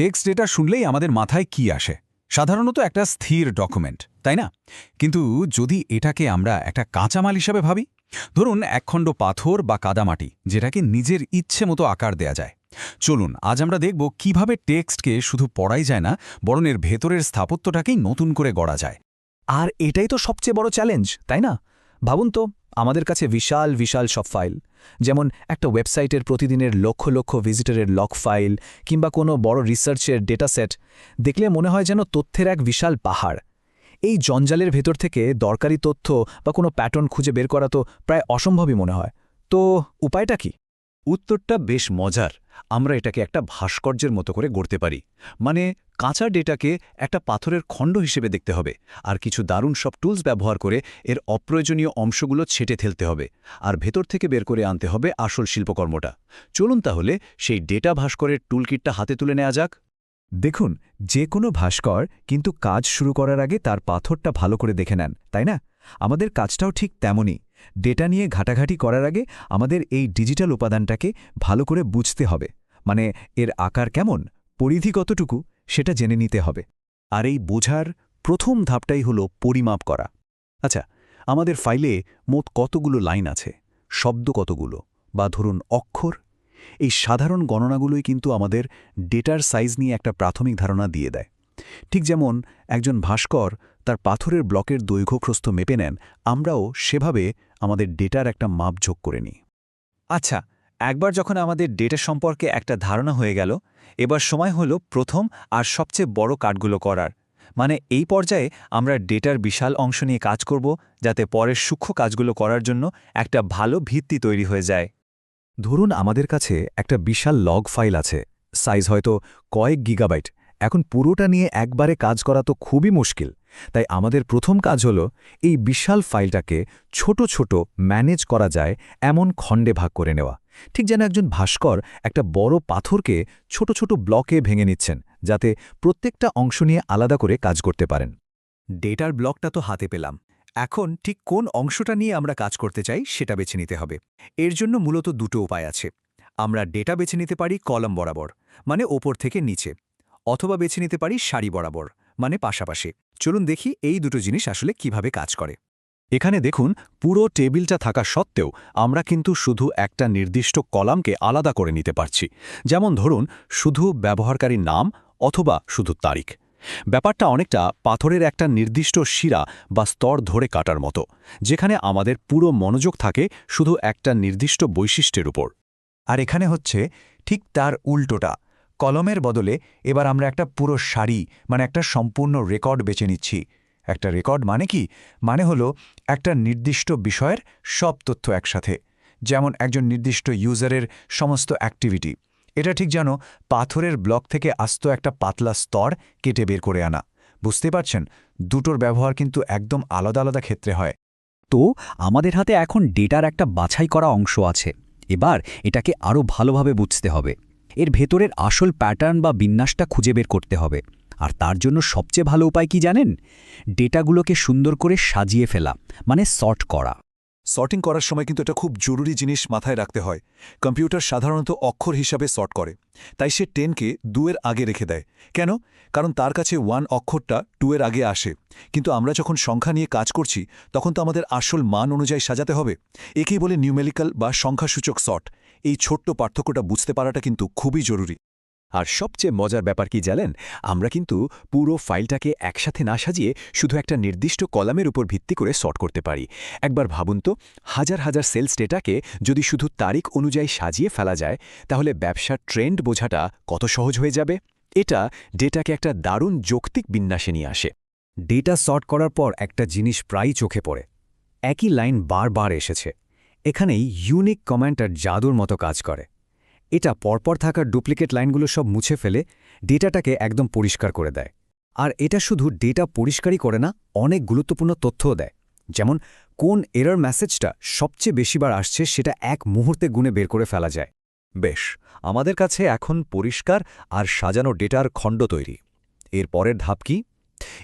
Text data শুনলেই আমাদের মাথায় কি আসে? সাধারণত একটা স্থির ডকুমেন্ট, তাই না? কিন্তু যদি এটাকে আমরা একটা কাঁচামাল হিসাবে ভাবি, ধরুন একখণ্ড পাথর বা কাদামাটি, যেটাকে নিজের ইচ্ছে মতো আকার দেয়া যায়। চলুন আজ আমরা দেখব কিভাবে টেক্সটকে শুধু পড়াই যায় না, বরং এর ভেতরের স্থাপত্যটাকেই নতুন করে গড়া যায়। আর এটাই তো সবচেয়ে বড় চ্যালেঞ্জ, তাই না? ভাবুন তো, আমাদের কাছে বিশাল বিশাল সব ফাইল, যেমন একটা ওয়েবসাইটের প্রতিদিনের লক্ষ লক্ষ ভিজিটরের লগ ফাইল কিংবা কোনো বড় রিসার্চের ডেটাসেট দেখলে মনে হয় যেন তথ্যের এক বিশাল পাহাড়। এই জঞ্জালের ভেতর থেকে দরকারি তথ্য বা কোনো প্যাটার্ন খুঁজে বের করা তো প্রায় অসম্ভবই মনে হয়। তো উপায়টা কি? উত্তরটা বেশ মজার। আমরা এটাকে একটা ভাস্কর্যের মতো করে গড়তে পারি। মানে কাঁচা ডেটাকে একটা পাথরের খণ্ড হিসেবে দেখতে হবে, আর কিছু দারুণ সব টুলস ব্যবহার করে এর অপ্রয়োজনীয় অংশগুলো ছেটে ফেলতে হবে, আর ভেতর থেকে বের করে আনতে হবে আসল শিল্পকর্মটা। চলুন তাহলে সেই ডেটা ভাস্করের টুলকিটটা হাতে তুলে নেওয়া যাক। দেখুন, যে কোনো ভাস্কর কিন্তু কাজ শুরু করার আগে তার পাথরটা ভালো করে দেখে নেন, তাই না? আমাদের কাজটাও ঠিক তেমনই। ডেটা নিয়ে ঘাটাঘাটি করার আগে আমাদের এই ডিজিটাল উপাদানটাকে ভালো করে বুঝতে হবে। মানে এর আকার কেমন, পরিধি কতটুকু, সেটা জেনে নিতে হবে। আর এই বোঝার প্রথম ধাপটাই হলো পরিমাপ করা। আচ্ছা, আমাদের ফাইলে মোট কতগুলো লাইন আছে, শব্দ কতগুলো, বা ধরুন অক্ষর? এই সাধারণ গণনাগুলোই কিন্তু আমাদের ডেটার সাইজ নিয়ে একটা প্রাথমিক ধারণা দিয়ে দেয়। ঠিক যেমন একজন ভাস্কর তার পাথরের ব্লকের দৈর্ঘ্যপ্রস্থ মেপে নেন, আমরাও সেভাবে আমাদের ডেটার একটা মাপ যোগ করে নিই। আচ্ছা, একবার যখন আমাদের ডেটা সম্পর্কে একটা ধারণা হয়ে গেল, এবার সময় হলো প্রথম আর সবচেয়ে বড় কাজগুলো করার। মানে এই পর্যায়ে আমরা ডেটার বিশাল অংশ নিয়ে কাজ করব, যাতে পরের সূক্ষ্ম কাজগুলো করার জন্য একটা ভালো ভিত্তি তৈরি হয়ে যায়। ধরুন আমাদের কাছে একটা বিশাল লগ ফাইল আছে, সাইজ হয়তো কয়েক গিগাবাইট। এখন পুরোটা নিয়ে একবারে কাজ করা তো খুবই মুশকিল। তাই আমাদের প্রথম কাজ হলো এই বিশাল ফাইলটাকে ছোট ছোট ম্যানেজ করা যায় এমন খণ্ডে ভাগ করে নেওয়া। ঠিক যেন একজন ভাস্কর একটা বড় পাথরকে ছোট ছোট ব্লকে ভেঙে নিচ্ছেন, যাতে প্রত্যেকটা অংশ নিয়ে আলাদা করে কাজ করতে পারেন। ডেটার ব্লকটা তো হাতে পেলাম। এখন ঠিক কোন অংশটা নিয়ে আমরা কাজ করতে চাই সেটা বেছে নিতে হবে। এর জন্য মূলত দুটো উপায় আছে। আমরা ডেটা বেছে নিতে পারি কলাম বরাবর, মানে ওপর থেকে নিচে, অথবা বেছে নিতে পারি সারি বরাবর, মানে পাশাপাশি। চলুন দেখি এই দুটো জিনিস আসলে কিভাবে কাজ করে। এখানে দেখুন, পুরো টেবিলটা থাকা সত্ত্বেও আমরা কিন্তু শুধু একটা নির্দিষ্ট কলামকে আলাদা করে নিতে পারছি। যেমন ধরুন, শুধু ব্যবহারকারীর নাম অথবা শুধু তারিখ। ব্যাপারটা অনেকটা পাথরের একটা নির্দিষ্ট শিরা বা স্তর ধরে কাটার মতো, যেখানে আমাদের পুরো মনোযোগ থাকে শুধু একটা নির্দিষ্ট বৈশিষ্ট্যের উপর। আর এখানে হচ্ছে ঠিক তার উল্টোটা। কলমের বদলে এবার আমরা একটা পুরো সারি, মানে একটা সম্পূর্ণ রেকর্ড বেছে নিচ্ছি। একটা রেকর্ড মানে কি? মানে হলো একটা নির্দিষ্ট বিষয়ের সব তথ্য একসাথে। যেমন একজন নির্দিষ্ট ইউজারের সমস্ত অ্যাক্টিভিটি। এটা ঠিক যেন পাথরের ব্লক থেকে আস্ত একটা পাতলা স্তর কেটে বের করে আনা। বুঝতে পারছেন, দুটোর ব্যবহার কিন্তু একদম আলাদা আলাদা ক্ষেত্রে হয়। তো আমাদের হাতে এখন ডেটার একটা বাছাই করা অংশ আছে। এবার এটাকে আরও ভালোভাবে বুঝতে হবে। এর ভেতরের আসল প্যাটার্ন বা বিন্যাসটা খুঁজে বের করতে হবে। আর তার জন্য সবচেয়ে ভালো উপায় কি জানেন? ডেটাগুলোকে সুন্দর করে সাজিয়ে ফেলা, মানে সর্ট করা। সর্টিং করার সময় কিন্তু এটা খুব জরুরি জিনিস মাথায় রাখতে হয়। কম্পিউটার সাধারণত অক্ষর হিসাবে সর্ট করে, তাই সে 10কে 2 এর আগে রেখে দেয়। কেন? কারণ তার কাছে 1 অক্ষরটা 2 এর আগে আসে। কিন্তু আমরা যখন সংখ্যা নিয়ে কাজ করছি, তখন তো আমাদের আসল মান অনুযায়ী সাজাতে হবে। একেই বলে নিউমেরিক্যাল বা সংখ্যাসূচক সর্ট। এই ছোট্ট পার্থক্যটা বুঝতে পারাটা কিন্তু খুবই জরুরি। আর সবচেয়ে মজার ব্যাপার কি জানেন? আমরা কিন্তু পুরো ফাইলটাকে একসাথে না সাজিয়ে শুধু একটা নির্দিষ্ট কলামের উপর ভিত্তি করে সর্ট করতে পারি। একবার ভাবুন তো, হাজার হাজার সেলস ডেটাকে যদি শুধু তারিখ অনুযায়ী সাজিয়ে ফেলা যায়, তাহলে ব্যবসার ট্রেন্ড বোঝাটা কত সহজ হয়ে যাবে। এটা ডেটাকে একটা দারুণ যৌক্তিক বিন্যাসে নিয়ে আসে। ডেটা সর্ট করার পর একটা জিনিস প্রায়ই চোখে পড়ে। একই লাইন বারবার এসেছে। এখানেই ইউনিক কমেন্টার জাদুর মতো কাজ করে। এটা পরপর থাকা ডুপ্লিকেট লাইনগুলো সব মুছে ফেলে ডেটাটাকে একদম পরিষ্কার করে দেয়। আর এটা শুধু ডেটা পরিষ্কারই করে না, অনেক গুরুত্বপূর্ণ তথ্যও দেয়। যেমন কোন এরর মেসেজটা সবচেয়ে বেশিবার আসছে সেটা এক মুহূর্তে গুণে বের করে ফেলা যায়। বেশ, আমাদের কাছে এখন পরিষ্কার আর সাজানো ডেটার খণ্ড তৈরি। এর পরের ধাপ কি?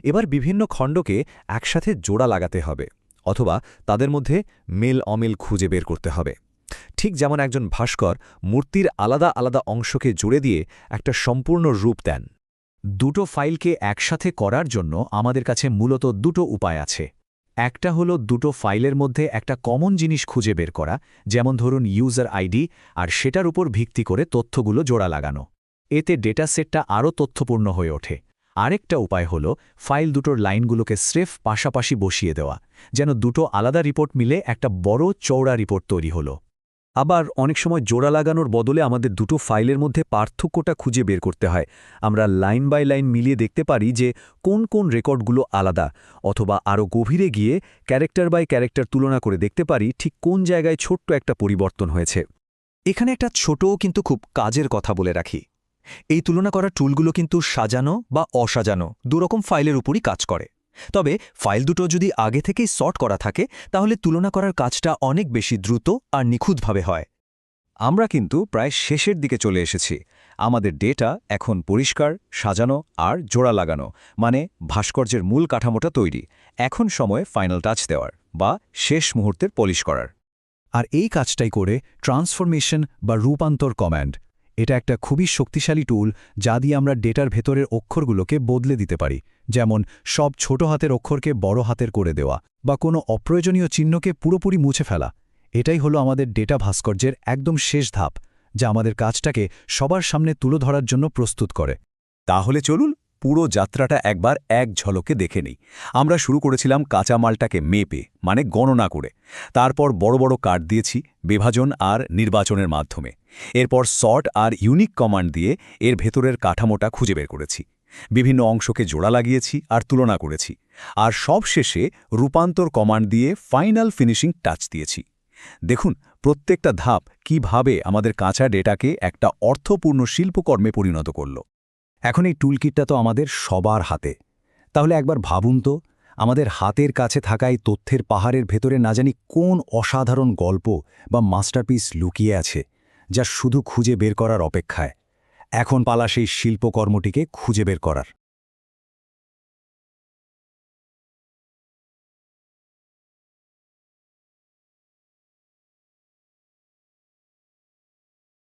এবার বিভিন্ন খণ্ডকে একসাথে জোড়া লাগাতে হবে, অথবা তাদের মধ্যে মেল অমিল খুঁজে বের করতে হবে। ঠিক যেমন একজন ভাস্কর মূর্তির আলাদা আলাদা অংশকে জুড়ে দিয়ে একটা সম্পূর্ণ রূপ দেন। দুটো ফাইলকে একসাথে করার জন্য আমাদের কাছে মূলত দুটো উপায় আছে। একটা হলো দুটো ফাইলের মধ্যে একটা কমন জিনিস খুঁজে বের করা, যেমন ধরুন ইউজার আইডি, আর সেটার উপর ভিত্তি করে তথ্যগুলো জোড়া লাগানো। এতে ডেটা সেটটা আরও তথ্যপূর্ণ হয়ে ওঠে। আরেকটা উপায় হলো ফাইল দুটোর লাইনগুলোকে স্রেফ পাশাপাশি বসিয়ে দেওয়া, যেন দুটো আলাদা রিপোর্ট মিলে একটা বড় চৌড়া রিপোর্ট তৈরি হলো। আবার অনেক সময় জোড়া লাগানোর বদলে আমাদের দুটো ফাইলের মধ্যে পার্থক্যটা খুঁজে বের করতে হয়। আমরা লাইন বাই লাইন মিলিয়ে দেখতে পারি যে কোন কোন রেকর্ডগুলো আলাদা, অথবা আরও গভীরে গিয়ে ক্যারেক্টার বাই ক্যারেক্টার তুলনা করে দেখতে পারি ঠিক কোন জায়গায় ছোট্ট একটা পরিবর্তন হয়েছে। এখানে একটা ছোট কিন্তু খুব কাজের কথা বলে রাখি। এই তুলনা করা টুলগুলো কিন্তু সাজানো বা অসাজানো দুরকম ফাইলের উপরই কাজ করে। তবে ফাইল দুটো যদি আগে থেকেই সর্ট করা থাকে, তাহলে তুলনা করার কাজটা অনেক বেশি দ্রুত আর নিখুঁতভাবে হয়। আমরা কিন্তু প্রায় শেষের দিকে চলে এসেছি। আমাদের ডেটা এখন পরিষ্কার, সাজানো আর জোড়া লাগানো, মানে ভাস্কর্যের মূল কাঠামোটা তৈরি। এখন সময় ফাইনাল টাচ দেওয়ার বা শেষ মুহূর্তের পলিশ করার। আর এই কাজটাই করে ট্রান্সফরমেশন বা রূপান্তর কমান্ড। এটা একটা খুবই শক্তিশালী টুল, যা দিয়ে আমরা ডেটার ভেতরের অক্ষরগুলোকে বদলে দিতে পারি, যেমন সব ছোট হাতের অক্ষরকে বড় হাতের করে দেওয়া বা কোনো অপ্রয়োজনীয় চিহ্নকে পুরোপুরি মুছে ফেলা। এটাই হলো আমাদের ডেটা ভাস্কর্যের একদম শেষ ধাপ, যা আমাদের কাজটাকে সবার সামনে তুলে ধরার জন্য প্রস্তুত করে। তাহলে চলুন পুরো যাত্রাটা একবার এক ঝলকে দেখে নিই। আমরা শুরু করেছিলাম কাঁচামালটাকে মেপে, মানে গণনা করে। তারপর বড় বড় কার্ড দিয়েছি বিভাজন আর নির্বাচনের মাধ্যমে। এরপর সর্ট আর ইউনিক কমান্ড দিয়ে এর ভেতরের কাঠামোটা খুঁজে বের করেছি। বিভিন্ন অংশকে জোড়া লাগিয়েছি আর তুলনা করেছি। আর সবশেষে রূপান্তর কমান্ড দিয়ে ফাইনাল ফিনিশিং টাচ দিয়েছি। দেখুন প্রত্যেকটা ধাপ কিভাবে আমাদের কাঁচা ডেটাকে একটা অর্থপূর্ণ শিল্পকর্মে পরিণত করল। এখন এই টুলকিটটা তো আমাদের সবার হাতে। তাহলে একবার ভাবুন তো, আমাদের হাতের কাছে থাকা এই তথ্যের পাহাড়ের ভেতরে না জানি কোন অসাধারণ গল্প বা মাস্টারপিস লুকিয়ে আছে, যা শুধু খুঁজে বের করার অপেক্ষায়। এখন পালা সেই শিল্পকর্মটিকে খুঁজে বের করার।